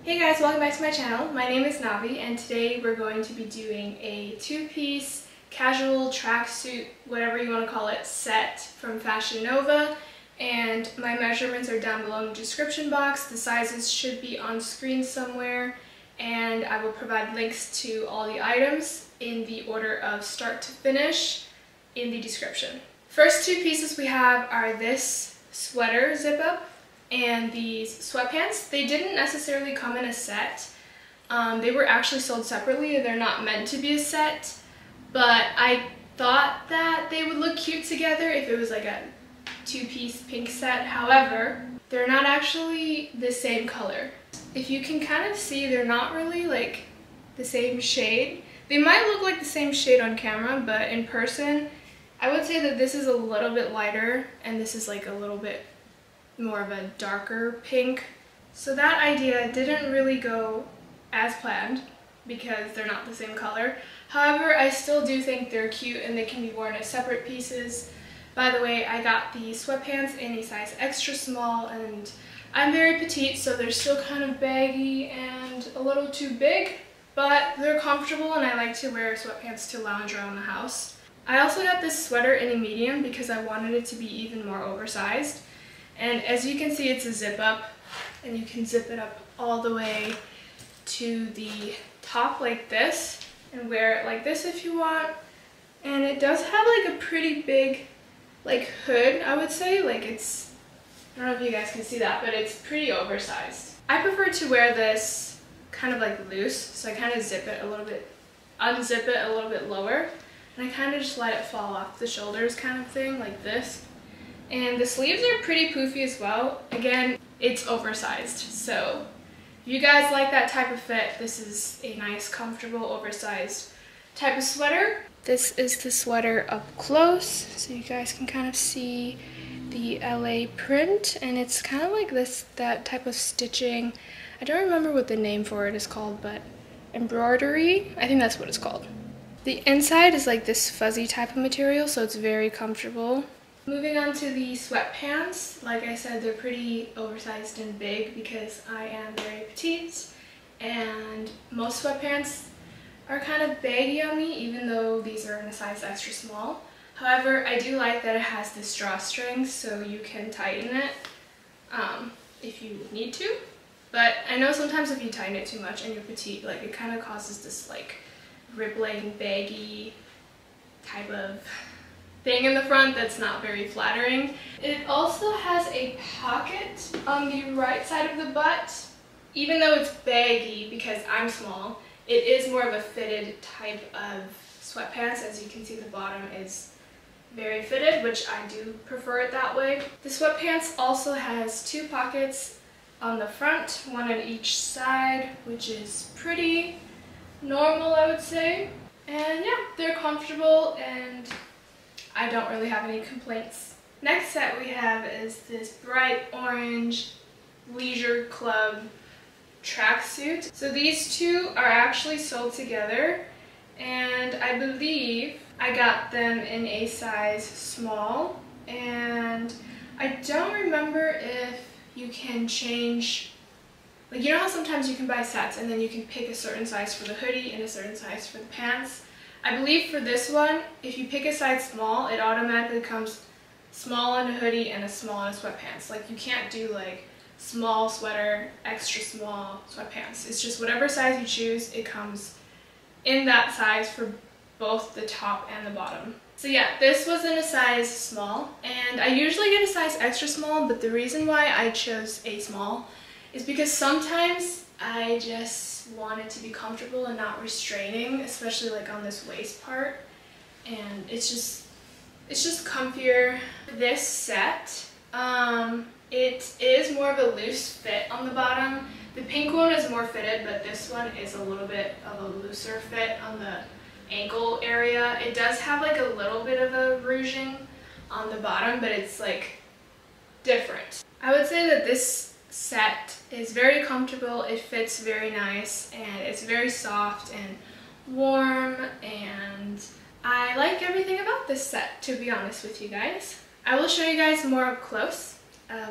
Hey guys, welcome back to my channel. My name is Navi and today we're going to be doing a two-piece casual tracksuit, whatever you want to call it, set from Fashion Nova. And my measurements are down below in the description box. The sizes should be on screen somewhere, and I will provide links to all the items in the order of start to finish in the description. First two pieces we have are this sweater zip up and these sweatpants. They didn't necessarily come in a set. They were actually sold separately. They're not meant to be a set, but I thought that they would look cute together if it was like a two-piece pink set. However, they're not actually the same color. If you can kind of see, they're not really like the same shade. They might look like the same shade on camera, but in person, I would say that this is a little bit lighter and this is like a little bit more of a darker pink. So that idea didn't really go as planned because they're not the same color. However, I still do think they're cute and they can be worn as separate pieces. By the way, I got the sweatpants in a size extra small and I'm very petite, so they're still kind of baggy and a little too big, but they're comfortable and I like to wear sweatpants to lounge around the house. I also got this sweater in a medium because I wanted it to be even more oversized. And as you can see, it's a zip up and you can zip it up all the way to the top like this and wear it like this if you want. And it does have like a pretty big like hood, I would say. Like it's, I don't know if you guys can see that, but it's pretty oversized. I prefer to wear this kind of like loose, so I kind of zip it a little bit, unzip it a little bit lower, and I kind of just let it fall off the shoulders kind of thing, like this. And the sleeves are pretty poofy as well. Again, it's oversized, so if you guys like that type of fit, this is a nice, comfortable, oversized type of sweater. This is the sweater up close, so you guys can kind of see the LA print, and it's kind of like this, that type of stitching. I don't remember what the name for it is called, but embroidery, I think that's what it's called. The inside is like this fuzzy type of material, so it's very comfortable. Moving on to the sweatpants, like I said, they're pretty oversized and big because I am very petite, and most sweatpants are kind of baggy on me, even though these are in a size extra small. However, I do like that it has this drawstring so you can tighten it if you need to. But I know sometimes if you tighten it too much and you're petite, like it kind of causes this like rippling, baggy type of thing in the front that's not very flattering. It also has a pocket on the right side of the butt. Even though it's baggy because I'm small, it is more of a fitted type of sweatpants. As you can see, the bottom is very fitted, which I do prefer it that way. The sweatpants also has two pockets on the front, one on each side, which is pretty normal, I would say. And yeah, they're comfortable and I don't really have any complaints. Next set we have is this bright orange leisure club tracksuit. So these two are actually sold together, and I believe I got them in a size small, and I don't remember if you can change, like you know how sometimes you can buy sets and then you can pick a certain size for the hoodie and a certain size for the pants. I believe for this one, if you pick a size small, it automatically comes small on a hoodie and a small on a sweatpants. Like you can't do like small sweater, extra small sweatpants. It's just whatever size you choose, it comes in that size for both the top and the bottom. So yeah, this was in a size small, and I usually get a size extra small, but the reason why I chose a small is because sometimes I just want it to be comfortable and not restraining, especially like on this waist part, and it's just comfier. This set, it is more of a loose fit on the bottom. The pink one is more fitted, but this one is a little bit of a looser fit on the ankle area. It does have like a little bit of a ruching on the bottom, but it's like different. I would say that this set is very comfortable, it fits very nice, and it's very soft and warm, and I like everything about this set, to be honest with you guys. I will show you guys more up close of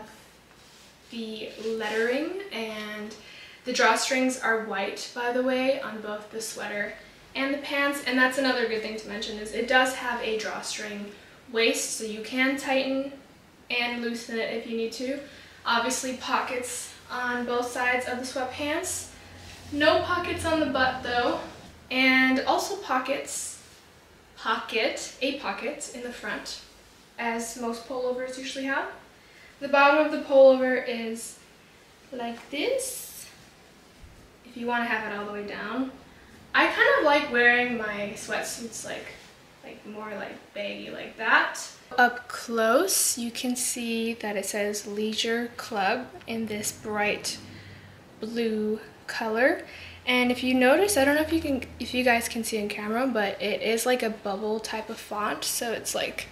the lettering and The drawstrings are white, by the way, on both the sweater and the pants, and that's another good thing to mention is it does have a drawstring waist, so you can tighten and loosen it if you need to. Obviously pockets on both sides of the sweatpants. No pockets on the butt though, and also a pocket in the front, as most pullovers usually have. The bottom of the pullover is like this, if you want to have it all the way down. I kind of like wearing my sweatsuits like more like baggy like that. Up close, you can see that it says Leisure Club in this bright blue color. And if you notice, I don't know if you guys can see in camera, but it is like a bubble type of font. So it's like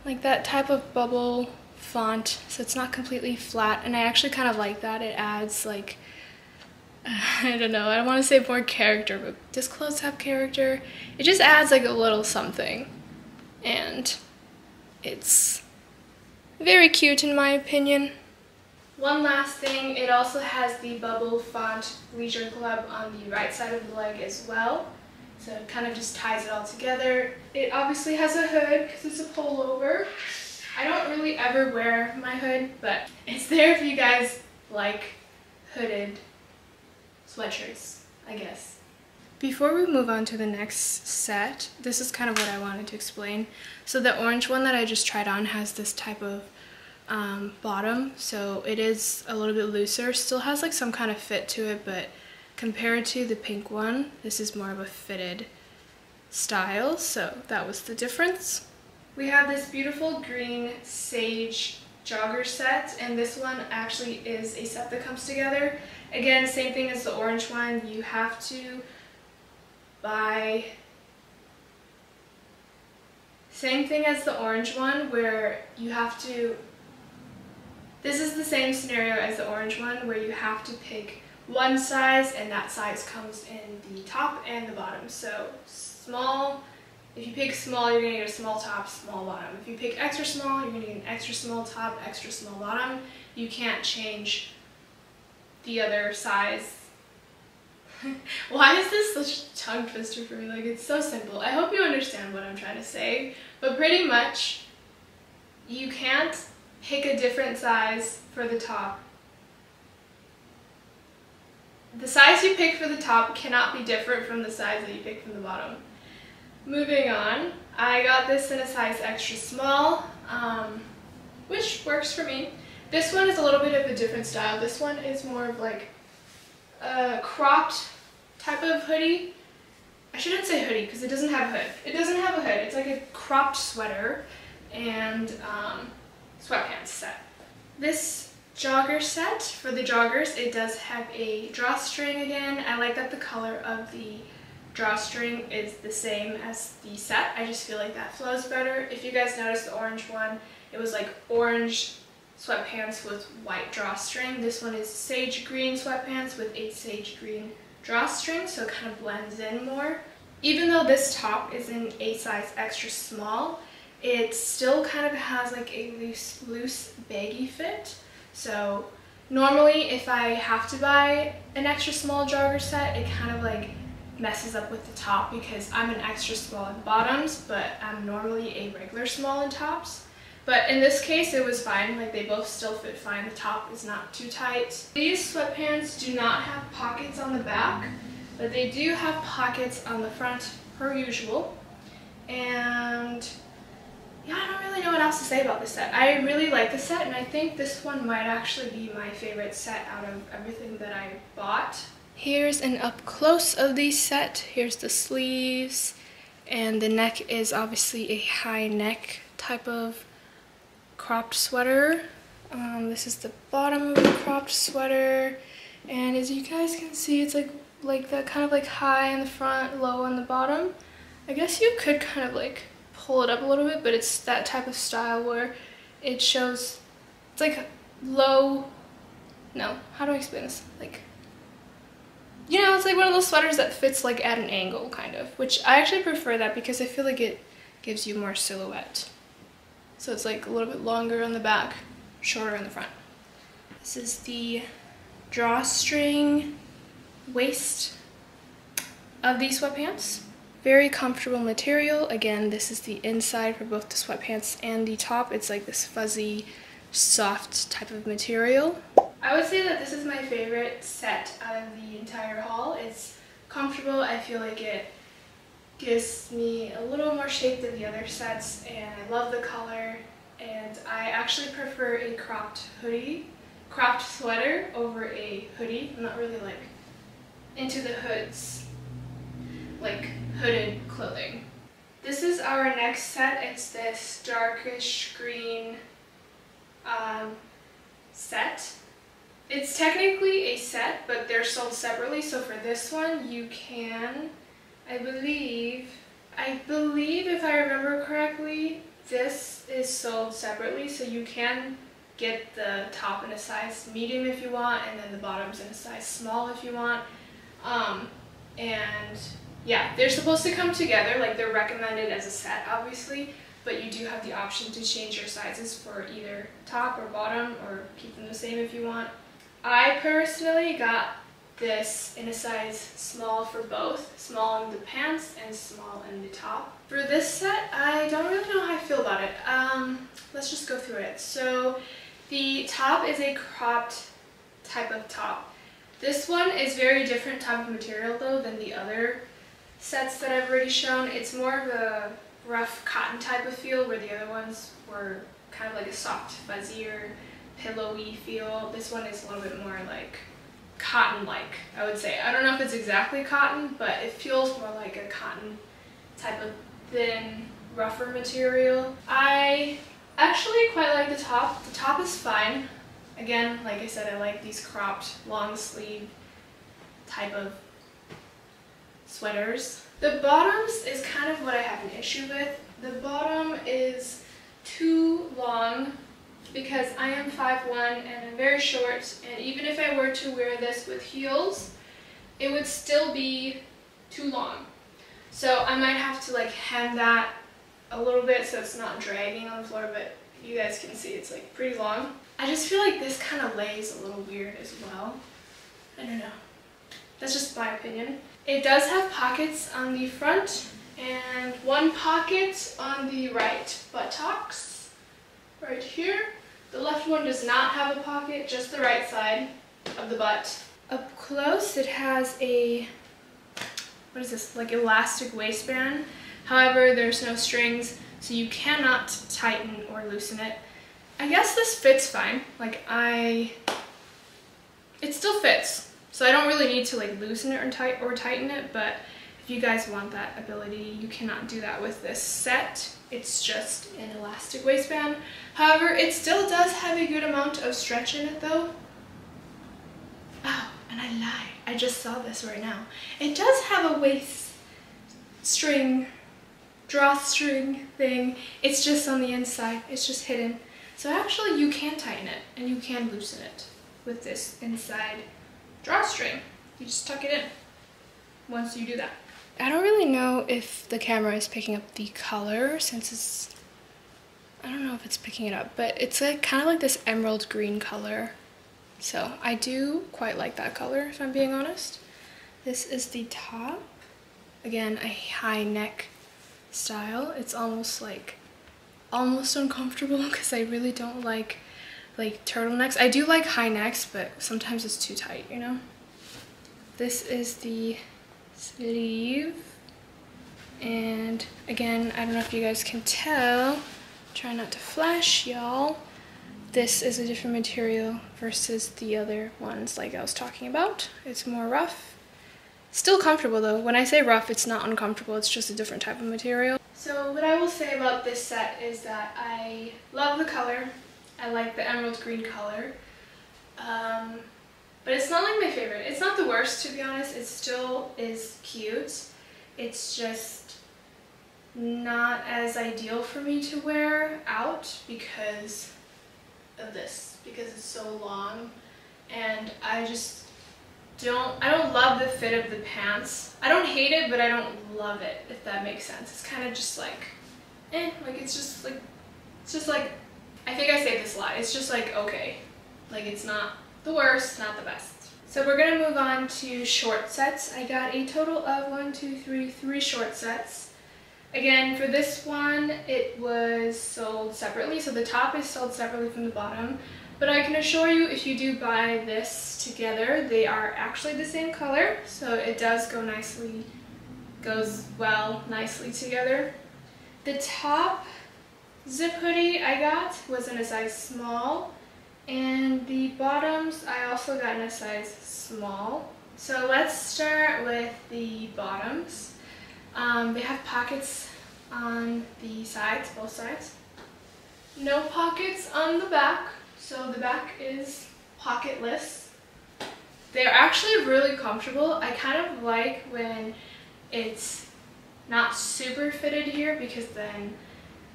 that type of bubble font. So it's not completely flat. And I actually kind of like that. It adds like, I don't know, I don't want to say more character, but does clothes have character? It just adds like a little something. And it's very cute in my opinion. One last thing, it also has the bubble font Leisure Club on the right side of the leg as well. So it kind of just ties it all together. It obviously has a hood because it's a pullover. I don't really ever wear my hood, but it's there if you guys like hooded sweatshirts, I guess. Before we move on to the next set, this is kind of what I wanted to explain. So the orange one that I just tried on has this type of bottom, so it is a little bit looser, still has like some kind of fit to it, but compared to the pink one, this is more of a fitted style, so that was the difference. We have this beautiful green sage jogger set, and this one actually is a set that comes together. Again, same thing as the orange one, you have to buy, same thing as the orange one where you have to, this is the same scenario as the orange one where you have to pick one size, and that size comes in the top and the bottom. So small, if you pick small, you're gonna get a small top, small bottom. If you pick extra small, you're gonna get an extra small top, extra small bottom. You can't change the other size. Why is this such a tongue twister for me? Like, it's so simple. I hope you understand what I'm trying to say, but pretty much you can't pick a different size for the top. The size you pick for the top cannot be different from the size that you pick from the bottom. Moving on, I got this in a size extra small, which works for me. This one is a little bit of a different style. This one is more of like a cropped type of hoodie. I shouldn't say hoodie because it doesn't have a hood. It doesn't have a hood. It's like a cropped sweater and sweatpants set. This jogger set, for the joggers, it does have a drawstring again. I like that the color of the drawstring is the same as the set. I just feel like that flows better. If you guys noticed the orange one, it was like orange sweatpants with white drawstring. This one is sage green sweatpants with a sage green drawstring, so it kind of blends in more. Even though this top is in a size extra small, it still kind of has like a loose baggy fit. So normally if I have to buy an extra small jogger set, it kind of like messes up with the top because I'm an extra small in bottoms, but I'm normally a regular small in tops. But in this case, it was fine. Like, they both still fit fine. The top is not too tight. These sweatpants do not have pockets on the back, but they do have pockets on the front per usual. And yeah, I don't really know what else to say about this set. I really like the set, and I think this one might actually be my favorite set out of everything that I bought. Here's an up close of the set. Here's the sleeves, and the neck is obviously a high neck type of cropped sweater. This is the bottom of the cropped sweater, and as you guys can see, it's like that kind of like high in the front, low on the bottom. I guess you could kind of like pull it up a little bit, but it's that type of style where it shows, it's like low, no, how do I explain this? Like, you know, it's like one of those sweaters that fits like at an angle kind of, which I actually prefer that because I feel like it gives you more silhouette. So it's like a little bit longer on the back, shorter in the front. This is the drawstring waist of these sweatpants. Very comfortable material. Again, this is the inside for both the sweatpants and the top. It's like this fuzzy, soft type of material. I would say that this is my favorite set out of the entire haul. It's comfortable. I feel like it gives me a little more shape than the other sets, and I love the color. And I actually prefer a cropped sweater over a hoodie. I'm not really like into the hoods, like hooded clothing. This is our next set. It's this darkish green set. It's technically a set, but they're sold separately. So for this one, you can, I believe if I remember correctly, this is sold separately. So you can get the top in a size medium if you want, and then the bottoms in a size small if you want. And yeah, they're supposed to come together, like they're recommended as a set, obviously, but you do have the option to change your sizes for either top or bottom, or keep them the same if you want. I personally got this in a size small for both, small in the pants and small in the top. For this set, I don't really know how I feel about it. Let's just go through it. So the top is a cropped type of top. This one is very different type of material though than the other sets that I've already shown. It's more of a rough cotton type of feel, where the other ones were kind of like a soft, fuzzier, pillowy feel. This one is a little bit more like cotton-like, I would say. I don't know if it's exactly cotton, but it feels more like a cotton type of thin, rougher material. I actually quite like the top. The top is fine. Again, like I said, I like these cropped, long sleeve type of sweaters. The bottoms is kind of what I have an issue with. The bottom is too long because I am 5'1" and I'm very short, and even if I were to wear this with heels, it would still be too long. So I might have to like hem that a little bit so it's not dragging on the floor, but you guys can see it's like pretty long. I just feel like this kind of lays a little weird as well. I don't know. That's just my opinion. It does have pockets on the front and one pocket on the right buttocks, right here. The left one does not have a pocket, just the right side of the butt. Up close, it has a, what is this, like elastic waistband. However, there's no strings, so you cannot tighten or loosen it. I guess this fits fine. Like it still fits. So I don't really need to like loosen it or tighten it, but if you guys want that ability, you cannot do that with this set. It's just an elastic waistband. However, it still does have a good amount of stretch in it though. Oh, and I lied. I just saw this right now. It does have a waist string, drawstring thing. It's just on the inside. It's just hidden. So actually you can tighten it and you can loosen it with this inside drawstring. You just tuck it in once you do that. I don't really know if the camera is picking up the color, since it's, I don't know if it's picking it up, but it's like kind of like this emerald green color. So I do quite like that color, if I'm being honest. This is the top. Again, a high neck style. It's almost uncomfortable because I really don't like turtlenecks. I do like high necks, but sometimes it's too tight, you know? This is the sleeve, and again, I don't know if you guys can tell, try not to flash y'all, this is a different material versus the other ones like I was talking about. It's more rough, still comfortable though. When I say rough, it's not uncomfortable, it's just a different type of material. So what I will say about this set is that I love the color. I like the emerald green color. But it's not like my favorite. It's not the worst, to be honest. It still is cute. It's just not as ideal for me to wear out because of this, because it's so long. And I don't love the fit of the pants. I don't hate it, but I don't love it, if that makes sense. It's kind of just like, like it's just like, I think I say this a lot. It's just like, okay. Like it's not the worst, not the best. So we're gonna move on to short sets. I got a total of 3 short sets. Again, for this one, it was sold separately, so the top is sold separately from the bottom. But I can assure you, if you do buy this together, they are actually the same color, so it does go nicely, goes well nicely together. The top zip hoodie I got was in a size small, and the bottoms I also got in a size small. So let's start with the bottoms. They have pockets on the sides, both sides. No pockets on the back, so the back is pocketless. They're actually really comfortable. I kind of like when it's not super fitted here, because then,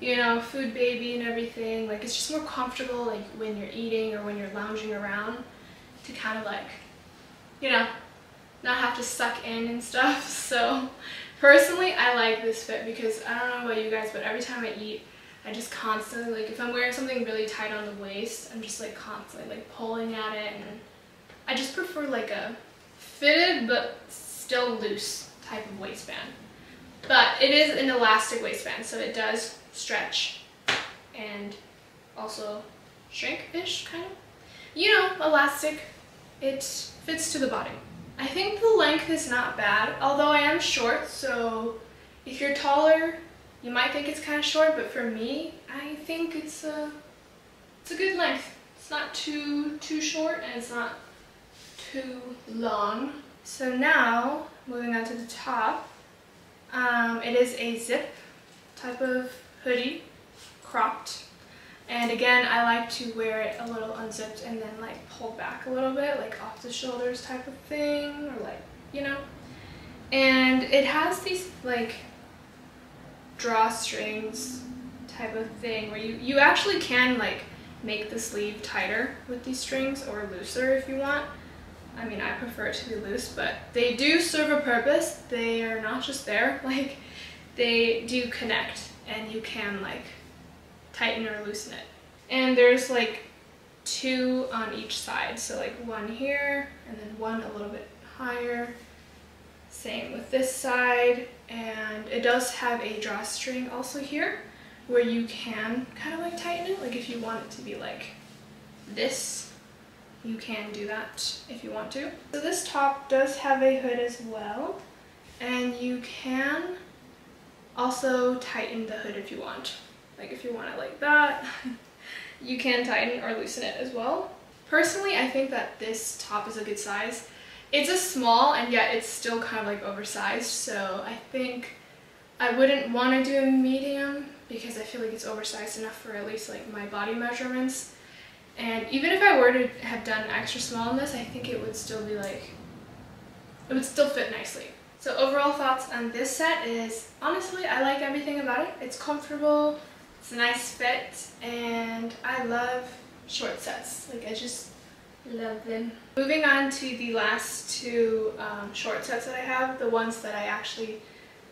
you know, food baby and everything, like it's just more comfortable like when you're eating or when you're lounging around, to kind of like, you know, not have to suck in and stuff. So personally, I like this fit because I don't know about you guys, but every time I eat, I just constantly, like if I'm wearing something really tight on the waist, I'm just like constantly like pulling at it, and I just prefer like a fitted but still loose type of waistband. But it is an elastic waistband, so it does stretch and also shrink-ish, kind of. You know, elastic. It fits to the body. I think the length is not bad, although I am short, so if you're taller, you might think it's kind of short, but for me, I think it's a good length. It's not too short, and it's not too long. So now, moving on to the top, it is a zip type of hoodie, cropped. And again, I like to wear it a little unzipped and then like pulled back a little bit, like off the shoulders type of thing, or like, you know. And it has these like drawstrings type of thing where you actually can like make the sleeve tighter with these strings, or looser if you want. I mean, I prefer it to be loose, but they do serve a purpose. They are not just there, like they do connect, and you can like tighten or loosen it. And there's like 2 on each side, so like 1 here and then 1 a little bit higher. Same with this side, and it does have a drawstring also here where you can kind of like tighten it. Like if you want it to be like this, you can do that if you want to. So this top does have a hood as well, and you can also tighten the hood if you want. Like if you want it like that, you can tighten or loosen it as well. Personally, I think that this top is a good size. It's a small, and yet it's still kind of like oversized, so I think I wouldn't want to do a medium because I feel like it's oversized enough for at least like my body measurements. And even if I were to have done extra small in this, I think it would still be like, it would still fit nicely. So overall thoughts on this set is, honestly, I like everything about it. It's comfortable, it's a nice fit, and I love short sets. Like I just love them. Moving on to the last 2 short sets that I have, the ones that I actually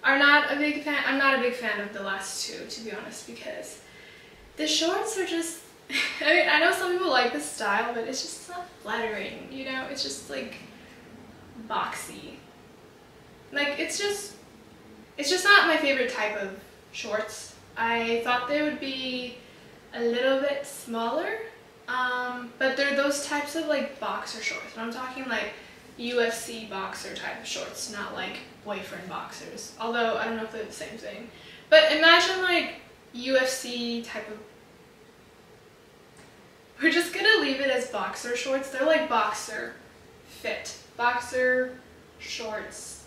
are not a big fan. I'm not a big fan of the last 2, to be honest, because the shorts are just, I mean, I know some people like this style, but it's just not flattering, you know? It's just like boxy. Like it's just not my favorite type of shorts. I thought they would be a little bit smaller, but they're those types of like boxer shorts. And I'm talking like UFC boxer type of shorts, not like boyfriend boxers. Although I don't know if they're the same thing. But imagine like UFC type of, we're just gonna leave it as boxer shorts. They're like boxer fit. Boxer shorts,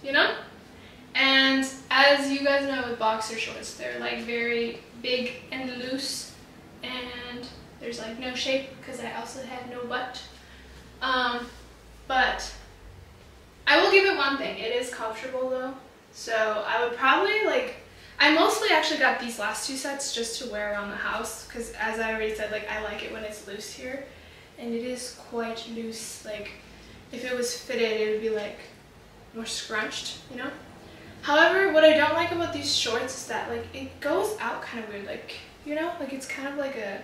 you know? And as you guys know with boxer shorts, they're like very big and loose, and there's like no shape because I also have no butt. But I will give it one thing, it is comfortable though. So I would probably like, I mostly actually got these last 2 sets just to wear around the house, because as I already said, like I like it when it's loose here, and it is quite loose. Like if it was fitted, it would be like more scrunched, you know? However, what I don't like about these shorts is that like it goes out kind of weird, like, you know, like it's kind of like a,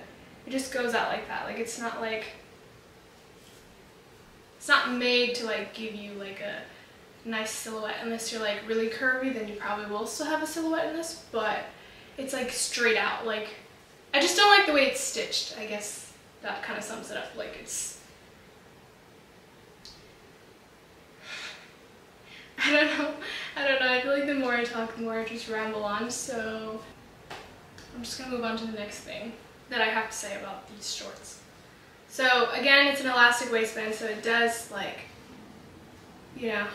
it just goes out like that. Like it's not like it's not made to like give you like a nice silhouette. Unless you're like really curvy, then you probably will still have a silhouette in this, but it's like straight out. Like, I just don't like the way it's stitched. I guess that kind of sums it up. Like, it's, I don't know. I feel like the more I talk, the more I just ramble on, so I'm just gonna move on to the next thing that I have to say about these shorts. So again, it's an elastic waistband, so it does, like, you know,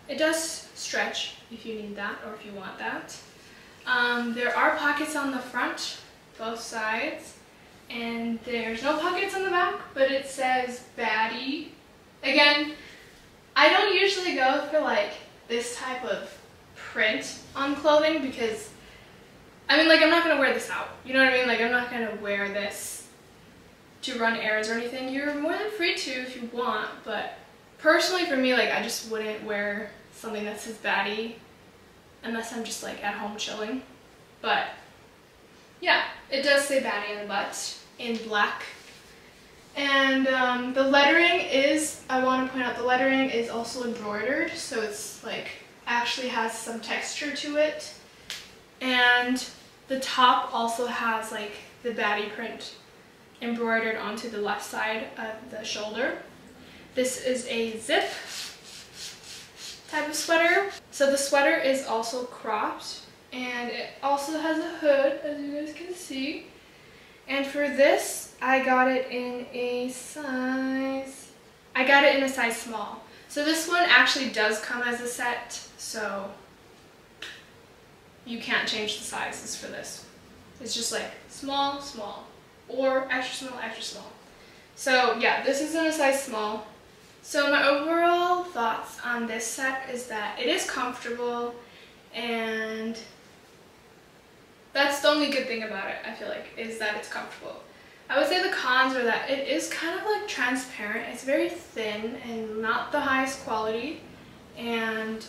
it does stretch if you need that or if you want that. There are pockets on the front, both sides, and there's no pockets on the back, but it says Baddie. Again, I don't usually go for like this type of print on clothing because, I mean, like, I'm not gonna wear this out. You know what I mean? Like, I'm not gonna wear this to run errands or anything. You're more than free to if you want, but personally for me, like, I just wouldn't wear something that says Baddie unless I'm just like at home chilling. But yeah, it does say Baddie on the butt in black. And the lettering is, I want to point out, the lettering is also embroidered, so it's like actually has some texture to it. And the top also has like the Baddie print embroidered onto the left side of the shoulder. This is a zip type of sweater. So the sweater is also cropped, and it also has a hood, as you guys can see. And for this, I got it in a size small. So this one actually does come as a set, so you can't change the sizes for this. It's just like small, small, or extra small, extra small. So yeah, this is in a size small. So my overall thoughts on this set is that it is comfortable, and that's the only good thing about it, I feel like, is that it's comfortable. I would say the cons are that it is kind of like transparent. It's very thin and not the highest quality, and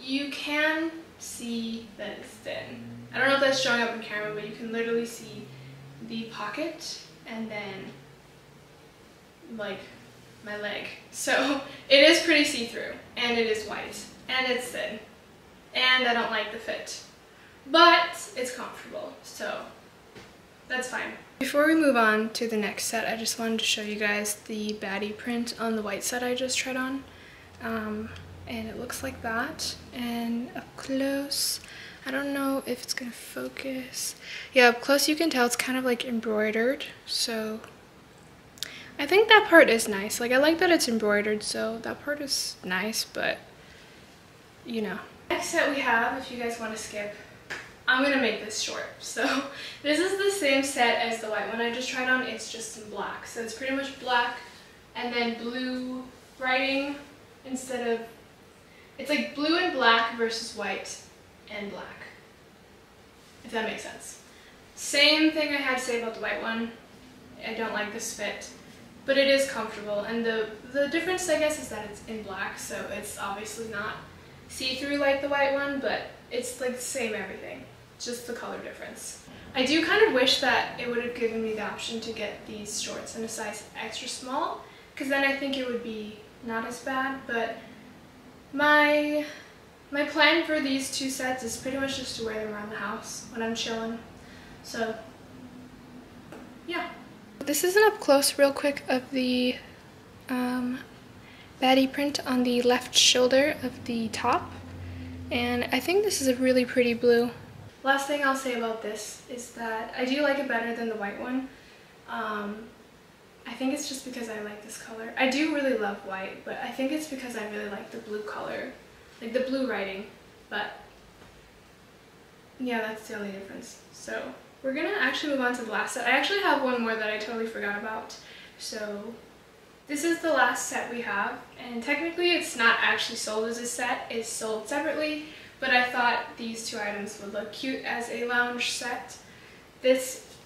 you can see that it's thin. I don't know if that's showing up on camera, but you can literally see the pocket and then like my leg. So it is pretty see-through, and it is white, and it's thin, and I don't like the fit, but it's comfortable, so that's fine. Before we move on to the next set, I just wanted to show you guys the Baddie print on the white set I just tried on. And it looks like that. And up close, I don't know if it's gonna focus. Yeah, up close you can tell it's kind of like embroidered. So I think that part is nice. Like, I like that it's embroidered, so that part is nice, but you know. Next set we have, if you guys want to skip, I'm gonna make this short. So this is the same set as the white one I just tried on. It's just in black. So it's pretty much black and then blue writing instead of, it's like blue and black versus white and black, if that makes sense. Same thing I had to say about the white one. I don't like this fit, but it is comfortable. And the difference, I guess, is that it's in black, so it's obviously not see-through like the white one, but it's like the same everything, just the color difference. I do kind of wish that it would have given me the option to get these shorts in a size extra small, because then I think it would be not as bad. But my plan for these two sets is pretty much just to wear them around the house when I'm chilling. So yeah. This is an up close real quick of the Baddie print on the left shoulder of the top, and I think this is a really pretty blue. Last thing I'll say about this is that I do like it better than the white one. I think it's just because I like this color. I do really love white, but I think it's because I really like the blue color, like the blue writing. But yeah, that's the only difference. So we're gonna actually move on to the last set. I actually have one more that I totally forgot about. So this is the last set we have, and technically it's not actually sold as a set, it's sold separately, but I thought these two items would look cute as a lounge set. This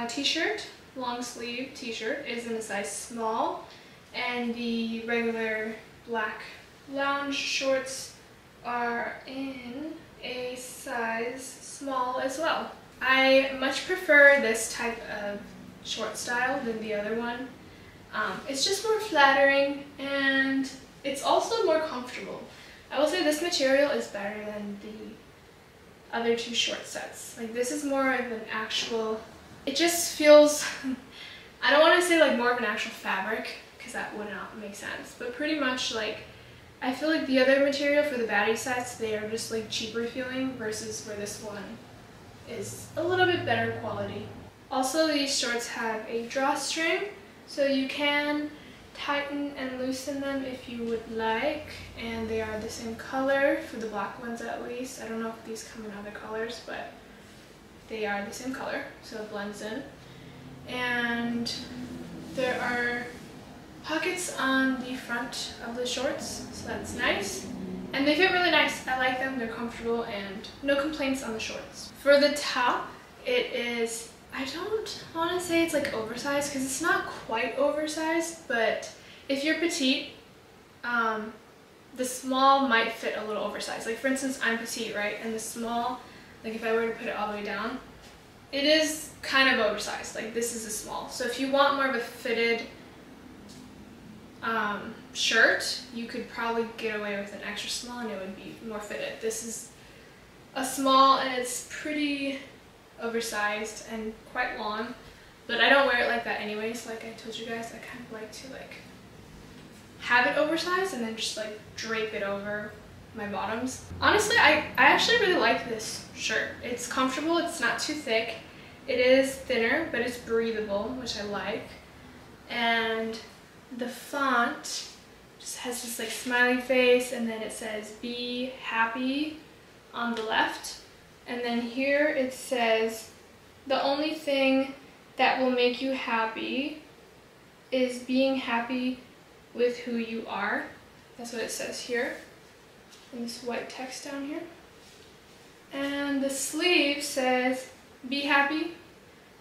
t-shirt, long sleeve t-shirt, is in a size small, and the regular black lounge shorts are in a size small as well. I much prefer this type of short style than the other one. It's just more flattering and it's also more comfortable. I will say this material is better than the other two short sets. Like this is more of an actual, it just feels, I don't want to say like more of an actual fabric because that would not make sense, but pretty much like, I feel like the other material for the Baddies sets, they are just like cheaper feeling versus where this one is a little bit better quality. Also, these shorts have a drawstring, so you can tighten and loosen them if you would like, and they are the same color for the black ones at least. I don't know if these come in other colors, but they are the same color, so it blends in. And there are pockets on the front of the shorts, so that's nice. And they fit really nice. I like them, they're comfortable, and no complaints on the shorts. For the top, it is, I don't want to say it's like oversized because it's not quite oversized, but if you're petite, the small might fit a little oversized. Like for instance, I'm petite, right? And the small, like if I were to put it all the way down, it is kind of oversized. Like this is a small. So if you want more of a fitted shirt, you could probably get away with an extra small and it would be more fitted. This is a small and it's pretty oversized and quite long, but I don't wear it like that anyways. Like I told you guys, I kind of like to like have it oversized and then just like drape it over my bottoms. Honestly, I actually really like this shirt. It's comfortable, it's not too thick, it is thinner, but it's breathable, which I like. And the font just has this like smiley face, and then it says "Be happy" on the left. And then here it says, "The only thing that will make you happy is being happy with who you are." That's what it says here in this white text down here. And the sleeve says "Be happy"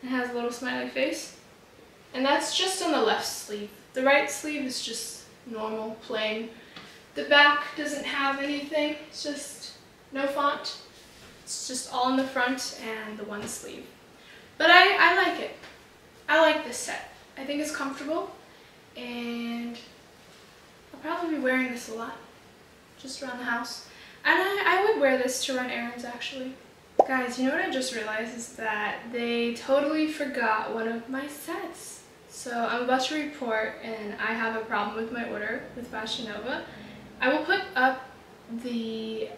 and has a little smiley face. And that's just on the left sleeve. The right sleeve is just normal, plain. The back doesn't have anything, it's just no font. It's just all in the front and the one sleeve. But I like it. I like this set. I think it's comfortable, and I'll probably be wearing this a lot, just around the house. And I would wear this to run errands actually. Guys, you know what I just realized is that they totally forgot one of my sets. So I'm about to report and I have a problem with my order with Fashion Nova. I will put up the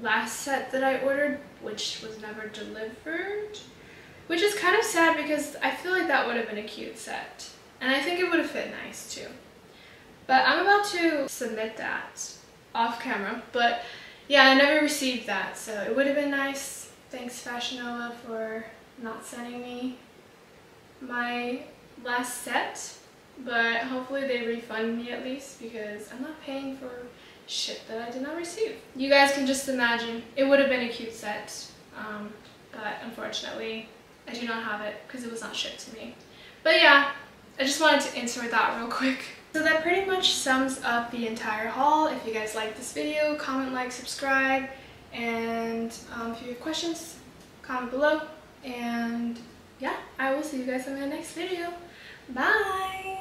last set that I ordered, which was never delivered, which is kind of sad because I feel like that would have been a cute set. And I think it would have fit nice too. But I'm about to submit that off camera. But yeah, I never received that, so it would have been nice. Thanks Fashion Nova for not sending me my last set, but hopefully they refund me at least because I'm not paying for shit that I did not receive. You guys can just imagine, it would have been a cute set, but unfortunately I do not have it because it was not shipped to me. But yeah, I just wanted to insert that real quick. So that pretty much sums up the entire haul. If you guys like this video, comment, like, subscribe, and if you have questions, comment below. And yeah, I will see you guys in my next video. Bye!